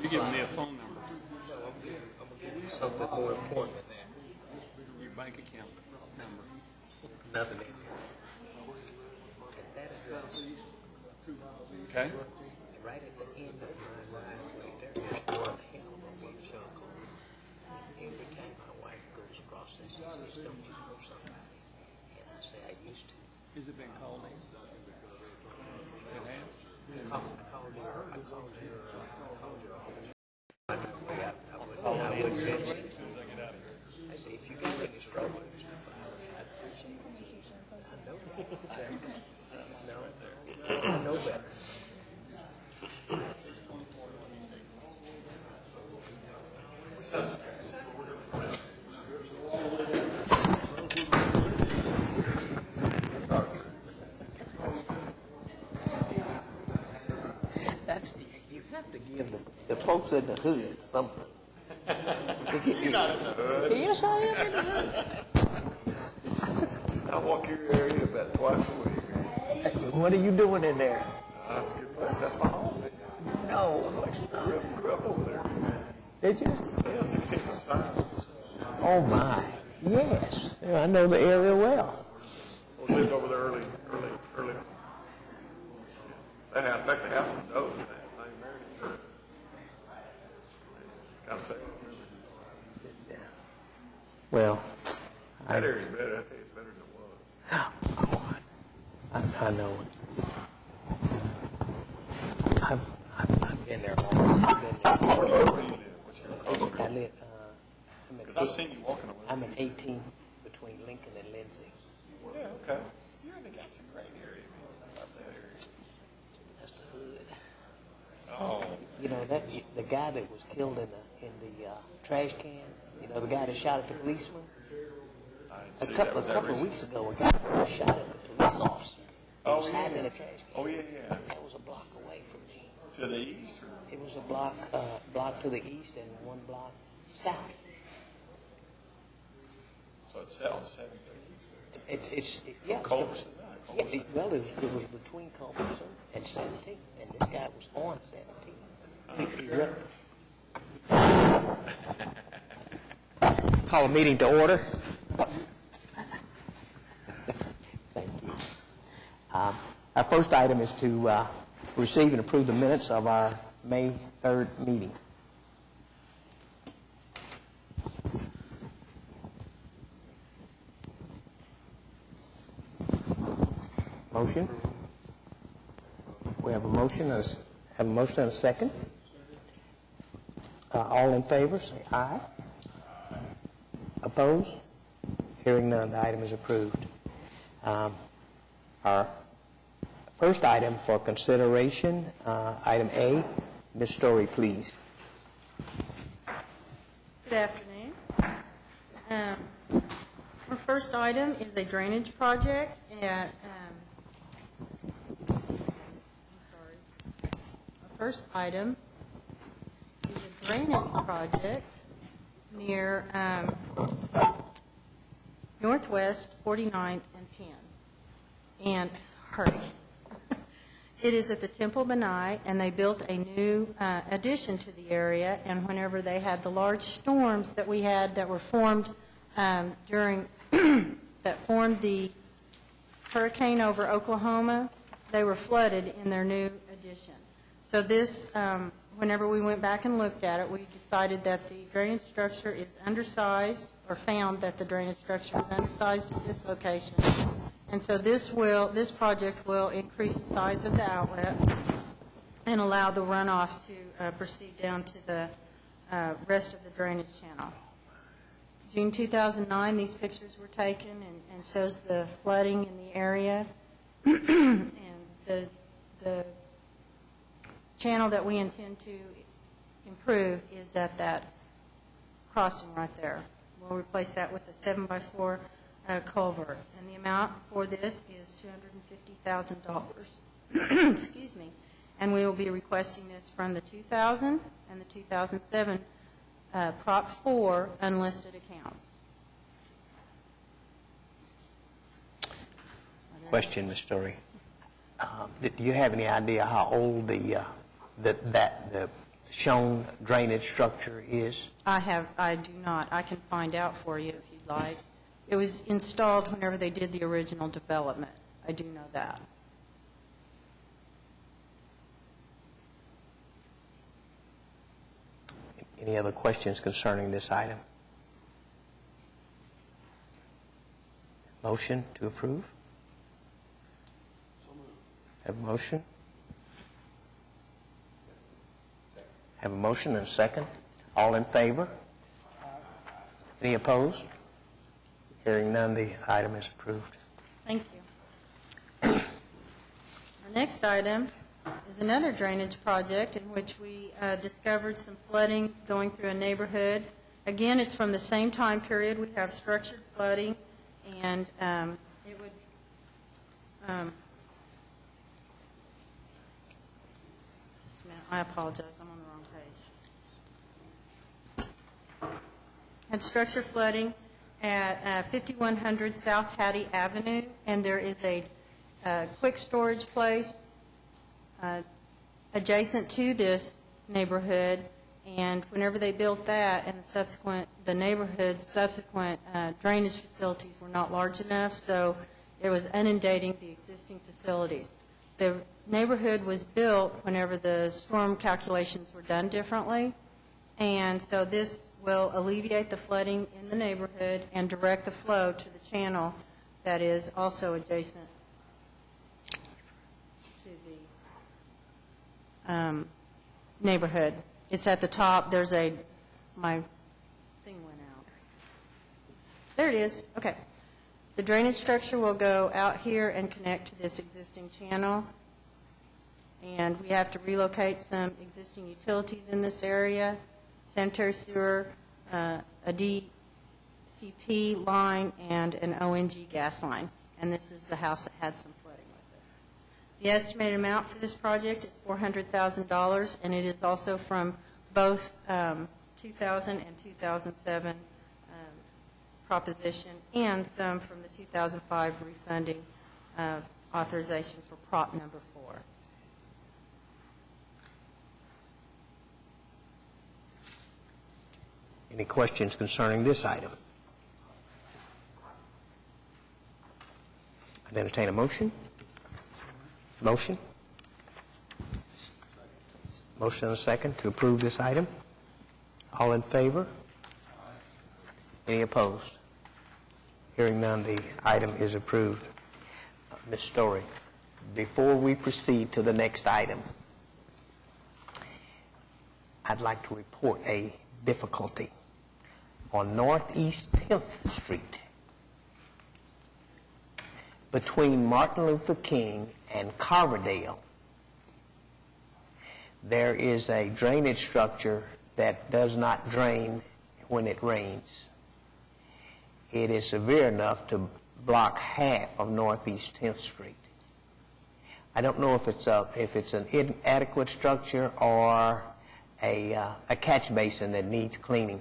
You're giving me a phone number. No, I'm gonna give you something more important than that. Your bank account number. Nothing in here. At that address, Okay? right at the end of my driveway, there is one hell of a big chunk on it. And every time my wife goes across this, she says, "Don't you know somebody?" And I say, "I used to." Has it been called in? It has? I called her. I would mention it. I say, if you got any trouble, I'd appreciate it. She said, I know that. No, I know better. That's, you have to give the folks in the hood something. You're not in the hood. Yes, I am in the hood. I walk your area about twice a week. What are you doing in there? That's a good place. That's my home. No. Grew up over there. Did you? Yeah, 16 plus 5. Oh, my. Yes. I know the area well. We lived over there early. They have, in fact, they have some dough in that. They married. Kind of say. Well, That area's better. I tell you, it's better than it was. I know it. I've been there long. I've been there. Where do you live? What's your I live, Because I've seen you walking over there. I'm in 18 between Lincoln and Lindsay. Yeah, okay. You really got some great area, man. I love that area. That's the hood. Oh. You know, the guy that was killed in the trash can, you know, the guy that shot at the policeman? I didn't A see couple that. of weeks ago, a guy shot at the police officer. He was hiding in a trash can. Oh, yeah. That was a block away from me. To the east? Or? It was a block to the east and one block south. So it's south 17. Yeah. Culberson. Yeah, well, it was between Culberson and 17, and this guy was on 17. Call a meeting to order. Thank you. Our first item is to receive and approve the minutes of our May 3rd meeting. Motion? We have a motion and a second. All in favor, say aye. Opposed? Hearing none, the item is approved. Our first item for consideration, item A. Ms. Story, please. Good afternoon. Our first item is a drainage project at, Our first item is a drainage project near Northwest 49th and Penn. And, sorry, it is at the Temple Benai, and they built a new addition to the area, and whenever they had the large storms that we had that were formed during, that formed the hurricane over Oklahoma, they were flooded in their new addition. So this, whenever we went back and looked at it, we decided that the drainage structure is undersized, or found that the drainage structure is undersized at this location. And so this project will increase the size of the outlet and allow the runoff to proceed down to the rest of the drainage channel. June 2009, these pictures were taken and shows the flooding in the area. And the channel that we intend to improve is at that crossing right there. We'll replace that with a 7x4 culvert. And the amount for this is $250,000. Excuse me. And we will be requesting this from the 2000 and the 2007 Prop 4 unlisted accounts. Question, Ms. Story. Do you have any idea how old the shown drainage structure is? I do not. I can find out for you if you'd like. It was installed whenever they did the original development. I do know that. Any other questions concerning this item? Motion to approve? Have a motion? Have a motion and a second. All in favor? Any opposed? Hearing none, the item is approved. Thank you. Our next item is another drainage project in which we discovered some flooding going through a neighborhood. Again, it's from the same time period. We have structured flooding, and it would just a minute. I apologize. I'm on the wrong page. Had structured flooding at 5100 South Hattie Avenue, and there is a quick storage place adjacent to this neighborhood, and whenever they built that and the neighborhood's subsequent drainage facilities were not large enough, so it was inundating the existing facilities. The neighborhood was built whenever the storm calculations were done differently, and so this will alleviate the flooding in the neighborhood and direct the flow to the channel that is also adjacent to the neighborhood. It's at the top. My thing went out. There it is. Okay. The drainage structure will go out here and connect to this existing channel. And we have to relocate some existing utilities in this area, sanitary sewer, a DCP line, and an ONG gas line. And this is the house that had some flooding with it. The estimated amount for this project is $400,000, and it is also from both 2000 and 2007 proposition and some from the 2005 refunding authorization for prop number 4. Any questions concerning this item? I'd entertain a motion. Motion? Motion and a second to approve this item. All in favor? Any opposed? Hearing none, the item is approved. Ms. Story, before we proceed to the next item, I'd like to report a difficulty on Northeast 10th Street between Martin Luther King and Carverdale. There is a drainage structure that does not drain when it rains. It is severe enough to block half of Northeast 10th Street. I don't know if it's an inadequate structure or a catch basin that needs cleaning.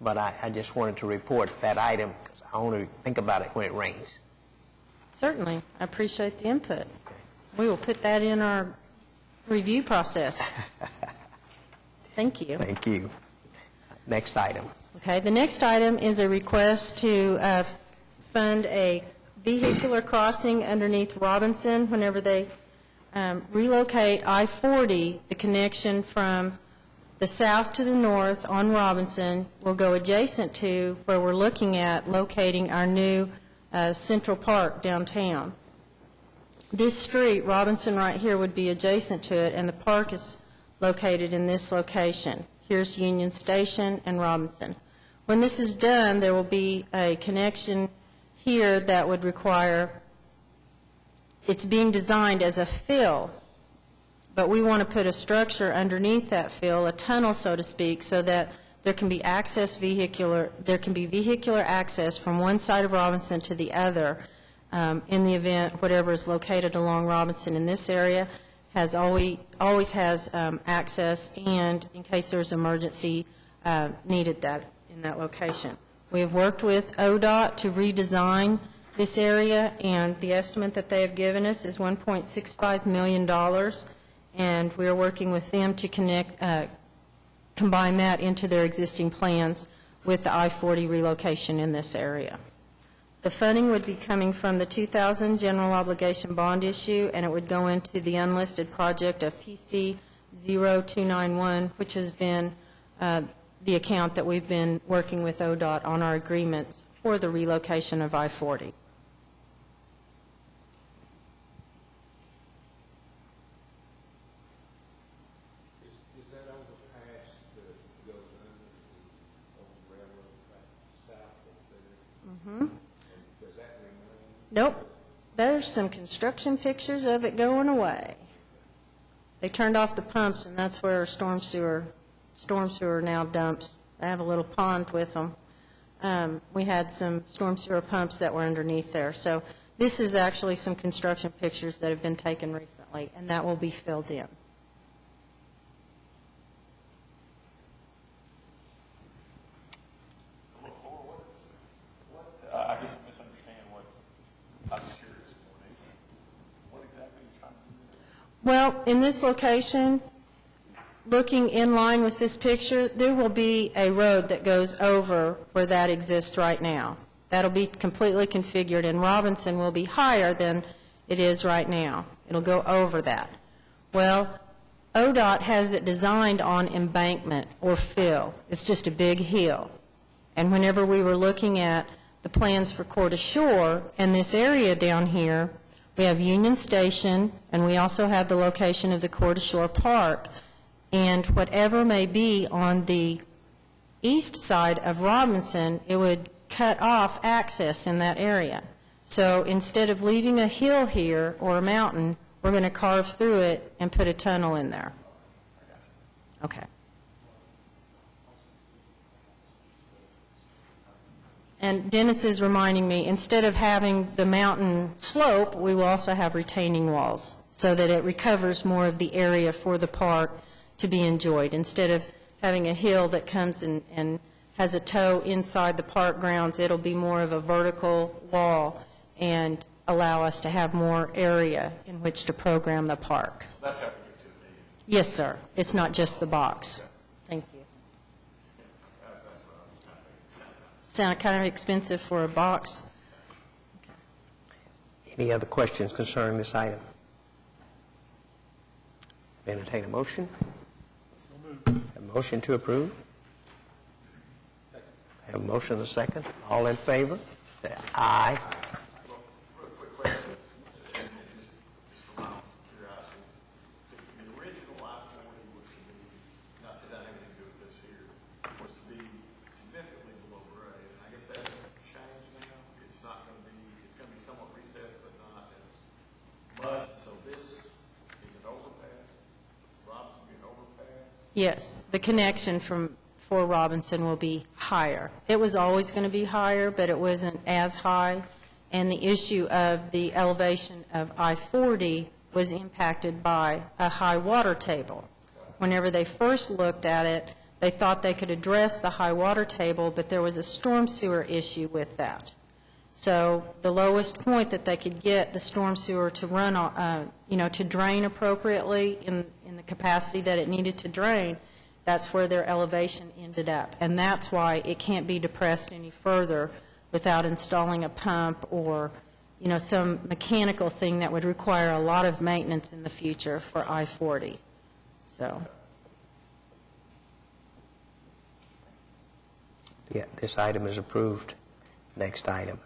But I just wanted to report that item because I only think about it when it rains. Certainly. I appreciate the input. We will put that in our review process. Thank you. Thank you. Next item. Okay, the next item is a request to fund a vehicular crossing underneath Robinson whenever they relocate I-40. The connection from the south to the north on Robinson will go adjacent to where we're looking at locating our new Central Park downtown. This street, Robinson right here, would be adjacent to it, and the park is located in this location. Here's Union Station and Robinson. When this is done, there will be a connection here that would require, it's being designed as a fill, but we want to put a structure underneath that fill, a tunnel, so to speak, so that there can be vehicular access from one side of Robinson to the other in the event whatever is located along Robinson in this area always has access, and in case there's emergency needed in that location. We have worked with ODOT to redesign this area, and the estimate that they have given us is $1.65 million, and we're working with them to combine that into their existing plans with the I-40 relocation in this area. The funding would be coming from the 2000 general obligation bond issue, and it would go into the unlisted project of PC 0291, which has been the account that we've been working with ODOT on our agreements for the relocation of I-40. Is that overpass that goes under the old railroad track south of there? Mm-hmm. Does that remain? Nope. There's some construction pictures of it going away. They turned off the pumps, and that's where storm sewer now dumps. They have a little pond with them. We had some storm sewer pumps that were underneath there. So this is actually some construction pictures that have been taken recently, and that will be filled in. I guess I misunderstand what, I'm curious, what exactly are you trying to do? Well, in this location, looking in line with this picture, there will be a road that goes over where that exists right now. That'll be completely configured, and Robinson will be higher than it is right now. It'll go over that. Well, ODOT has it designed on embankment or fill. It's just a big hill. And whenever we were looking at the plans for Coeur d'Alene and this area down here, we have Union Station, and we also have the location of the Coeur d'Alene Park. And whatever may be on the east side of Robinson, it would cut off access in that area. So instead of leaving a hill here or a mountain, we're going to carve through it and put a tunnel in there. Okay. And Dennis is reminding me, instead of having the mountain slope, we will also have retaining walls so that it recovers more of the area for the park to be enjoyed. Instead of having a hill that comes and has a toe inside the park grounds, it'll be more of a vertical wall and allow us to have more area in which to program the park. That's how we get to the meeting. Yes, sir. It's not just the box. Thank you. Sound kind of expensive for a box? Any other questions concerning this item? Entertain a motion. A motion to approve. Have a motion and a second. All in favor? Say aye. Real quick question, just for my curiosity. The original I-40 was to be, not that that had anything to do with this here, was to be significantly below grade. And I guess that's changed now. It's not going to be, it's going to be somewhat recessed, but not as much. So this is an overpass. Robinson will be an overpass. Yes, the connection for Robinson will be higher. It was always going to be higher, but it wasn't as high. And the issue of the elevation of I-40 was impacted by a high water table. Whenever they first looked at it, they thought they could address the high water table, but there was a storm sewer issue with that. So the lowest point that they could get the storm sewer to run, to drain appropriately in the capacity that it needed to drain, that's where their elevation ended up. And that's why it can't be depressed any further without installing a pump or, some mechanical thing that would require a lot of maintenance in the future for I-40. So. Yeah, this item is approved. Next item.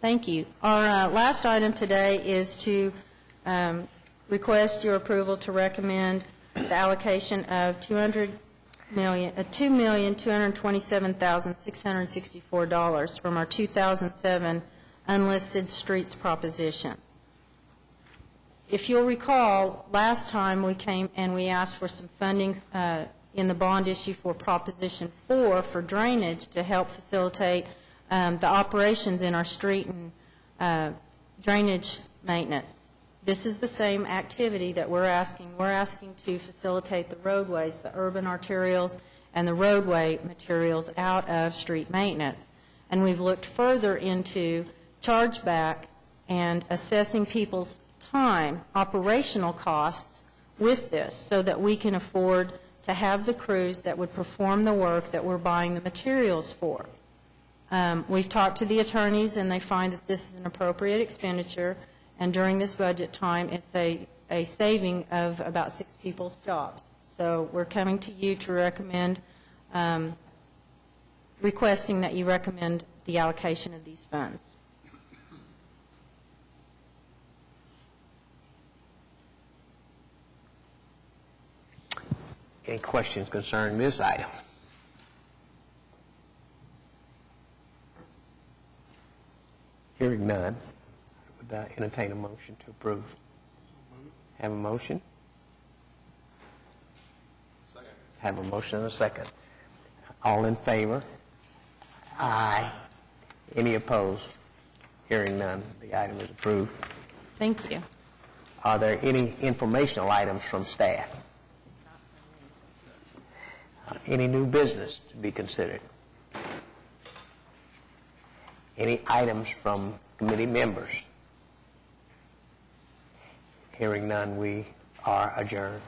Thank you. Our last item today is to request your approval to recommend the allocation of $2,227,664 from our 2007 unlisted streets proposition. If you'll recall, last time we came and we asked for some funding in the bond issue for Proposition 4 for drainage to help facilitate the operations in our street and drainage maintenance. This is the same activity that we're asking. We're asking to facilitate the roadways, the urban arterials, and the roadway materials out of street maintenance. And we've looked further into chargeback and assessing people's time, operational costs with this so that we can afford to have the crews that would perform the work that we're buying the materials for. We've talked to the attorneys, and they find that this is an appropriate expenditure, and during this budget time, it's a saving of about 6 people's jobs. So we're coming to you to recommend, requesting that you recommend the allocation of these funds. Any questions concerning this item? Hearing none, would I entertain a motion to approve? Have a motion? Second. Have a motion and a second. All in favor? Aye. Any opposed? Hearing none, the item is approved. Thank you. Are there any informational items from staff? Any new business to be considered? Any items from committee members? Hearing none, we are adjourned.